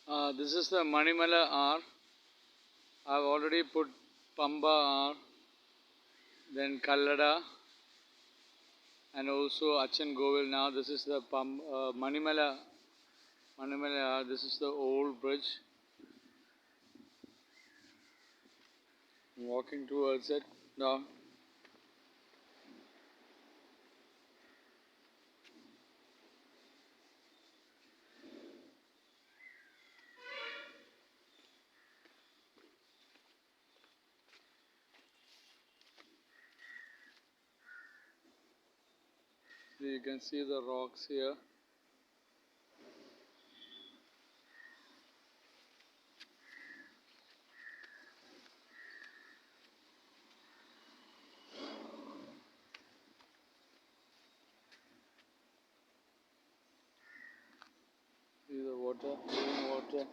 This is the Mannimala R. I've already put Pamba R, then Kallada, and also Achan Govil. Now this is the Mannimala R. This is the old bridge. I'm walking towards it now. You can see the rocks here. See the water, clean water.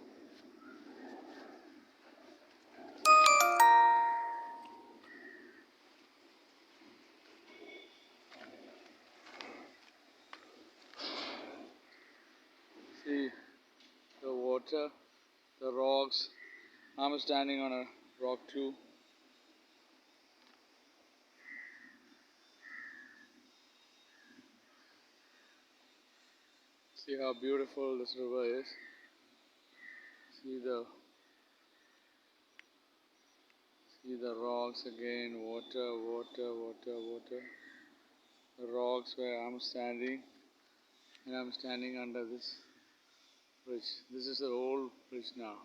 See the water, the rocks. I'm standing on a rock too. See how beautiful this river is. See the rocks again, water, water, water, water. The rocks where I'm standing, and I'm standing under this bridge. This is the old bridge now.